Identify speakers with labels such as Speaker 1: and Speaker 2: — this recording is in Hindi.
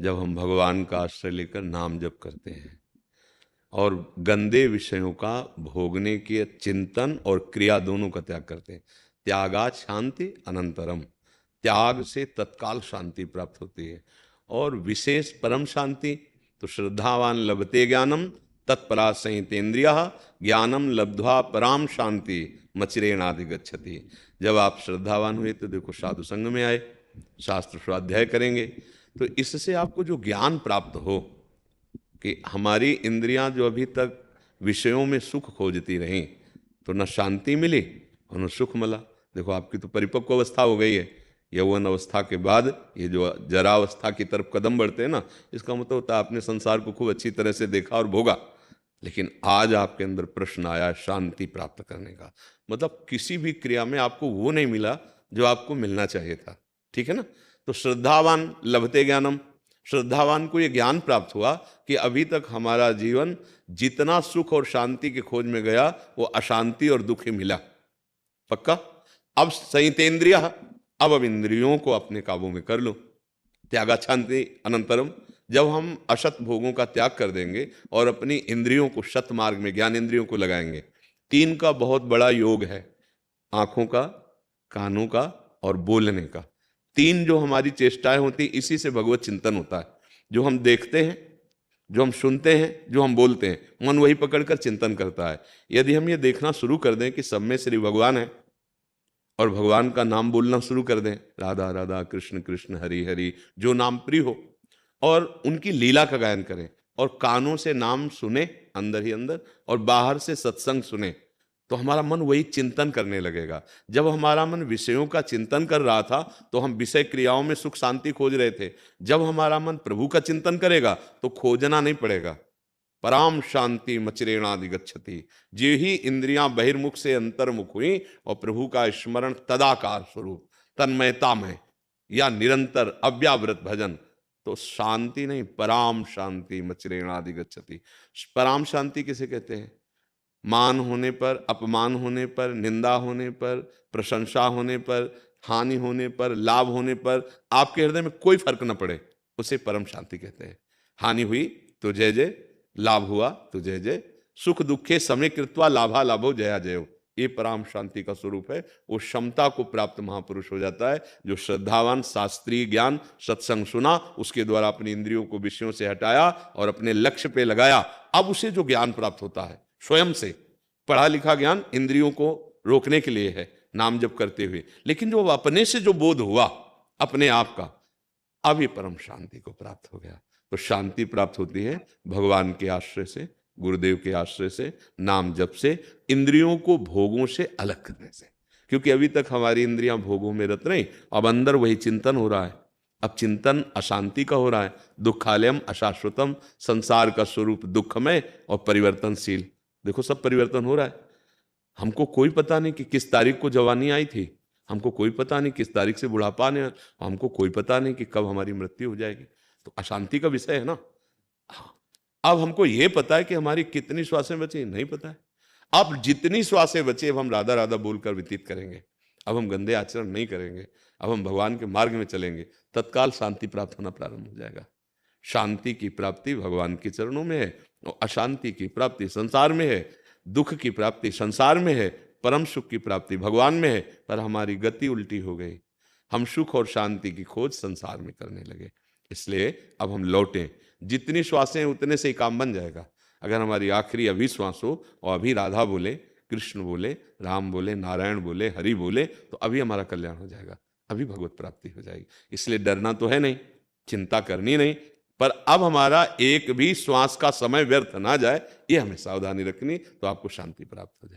Speaker 1: जब हम भगवान का आश्रय लेकर नाम जप करते हैं और गंदे विषयों का भोगने के चिंतन और क्रिया दोनों का त्याग करते हैं। त्यागात् शांति अनंतरम, त्याग से तत्काल शांति प्राप्त होती है। और विशेष परम शांति तो श्रद्धावान लभते ज्ञानम तत्परा संयतेन्द्रिय ज्ञानम लब्ध्वा पराम शांति मचिरेणाधिगच्छति। जब आप श्रद्धावान हुए तो देखो साधु संग में आए, शास्त्र स्वाध्याय करेंगे, तो इससे आपको जो ज्ञान प्राप्त हो कि हमारी इंद्रियां जो अभी तक विषयों में सुख खोजती रहीं तो न शांति मिली और न सुख मिला। देखो आपकी तो परिपक्व अवस्था हो गई है, यौवन अवस्था के बाद ये जो जरा अवस्था की तरफ कदम बढ़ते हैं ना, इसका मतलब होता है आपने संसार को खूब अच्छी तरह से देखा और भोगा, लेकिन आज आपके अंदर प्रश्न आया शांति प्राप्त करने का। मतलब किसी भी क्रिया में आपको वो नहीं मिला जो आपको मिलना चाहिए था। ठीक है ना। तो श्रद्धावान लभते ज्ञानम, श्रद्धावान को ये ज्ञान प्राप्त हुआ कि अभी तक हमारा जीवन जितना सुख और शांति की खोज में गया वो अशांति और दुख ही मिला। पक्का। अब संयतेन्द्रिय, अब इंद्रियों को अपने काबू में कर लो। त्यागात् शांति अनंतरम, जब हम असत भोगों का त्याग कर देंगे और अपनी इंद्रियों को सत मार्ग में ज्ञान इंद्रियों को लगाएंगे। तीन का बहुत बड़ा योग है, आंखों का, कानों का और बोलने का। तीन जो हमारी चेष्टाएं होती इसी से भगवत चिंतन होता है। जो हम देखते हैं, जो हम सुनते हैं, जो हम बोलते हैं, मन वही पकड़कर चिंतन करता है। यदि हम ये देखना शुरू कर दें कि सब में श्री भगवान है और भगवान का नाम बोलना शुरू कर दें, राधा राधा कृष्ण कृष्ण हरि हरि, जो नाम प्रिय हो, और उनकी लीला का गायन करें और कानों से नाम सुने अंदर ही अंदर और बाहर से सत्संग सुने, तो हमारा मन वही चिंतन करने लगेगा। जब हमारा मन विषयों का चिंतन कर रहा था तो हम विषय क्रियाओं में सुख शांति खोज रहे थे। जब हमारा मन प्रभु का चिंतन करेगा तो खोजना नहीं पड़ेगा। पराम शांति मचिरेणाधिगच्छति। जे ही इंद्रियां बहिर्मुख से अंतर्मुख हुई और प्रभु का स्मरण तदाकार स्वरूप तन्मयता में या निरंतर अव्यावृत भजन, तो शांति नहीं, पराम शांति मचिरेणाधिगच्छति। पराम शांति किसे कहते हैं? मान होने पर, अपमान होने पर, निंदा होने पर, प्रशंसा होने पर, हानि होने पर, लाभ होने पर आपके हृदय में कोई फर्क न पड़े, उसे परम शांति कहते हैं। हानि हुई तो जय जय, लाभ हुआ तो जय जय, सुख दुखे समय कृत्वा लाभा लाभो जया जयो, ये परम शांति का स्वरूप है। वो क्षमता को प्राप्त महापुरुष हो जाता है जो श्रद्धावान, शास्त्रीय ज्ञान सत्संग सुना, उसके द्वारा अपनी इंद्रियों को विषयों से हटाया और अपने लक्ष्य पे लगाया। अब उसे जो ज्ञान प्राप्त होता है स्वयं से, पढ़ा लिखा ज्ञान इंद्रियों को रोकने के लिए है नाम जप करते हुए, लेकिन जो अपने से जो बोध हुआ अपने आप का, अब ये परम शांति को प्राप्त हो गया। तो शांति प्राप्त होती है भगवान के आश्रय से, गुरुदेव के आश्रय से, नाम जप से, इंद्रियों को भोगों से अलग करने से। क्योंकि अभी तक हमारी इंद्रियां भोगों में रत रही, अब अंदर वही चिंतन हो रहा है। अब चिंतन अशांति का हो रहा है। दुखालयम अशाश्वतम, संसार का स्वरूप दुखमय और परिवर्तनशील। देखो सब परिवर्तन हो रहा है। हमको कोई पता नहीं कि किस तारीख को जवानी आई थी, हमको कोई पता नहीं किस तारीख से बुढ़ापा आने, हमको कोई पता नहीं कि कब हमारी मृत्यु हो जाएगी। तो अशांति का विषय है ना। हाँ, अब हमको ये पता है कि हमारी कितनी श्वासें बची, नहीं पता है। अब जितनी श्वासें बची अब हम राधा राधा बोलकर व्यतीत करेंगे। अब हम गंदे आचरण नहीं करेंगे, अब हम भगवान के मार्ग में चलेंगे, तत्काल शांति प्राप्त होना प्रारंभ हो जाएगा। शांति की प्राप्ति भगवान के चरणों में है और अशांति की प्राप्ति संसार में है। दुख की प्राप्ति संसार में है, परम सुख की प्राप्ति भगवान में है। पर हमारी गति उल्टी हो गई, हम सुख और शांति की खोज संसार में करने लगे। इसलिए अब हम लौटें, जितनी श्वासें उतने से ही काम बन जाएगा। अगर हमारी आखिरी अभी श्वास हो और अभी राधा बोले, कृष्ण बोले, राम बोले, नारायण बोले, हरि बोले, तो अभी हमारा कल्याण हो जाएगा, अभी भगवत प्राप्ति हो जाएगी। इसलिए डरना तो है नहीं, चिंता करनी नहीं, पर अब हमारा एक भी श्वास का समय व्यर्थ ना जाए, ये हमें सावधानी रखनी, तो आपको शांति प्राप्त हो जाए।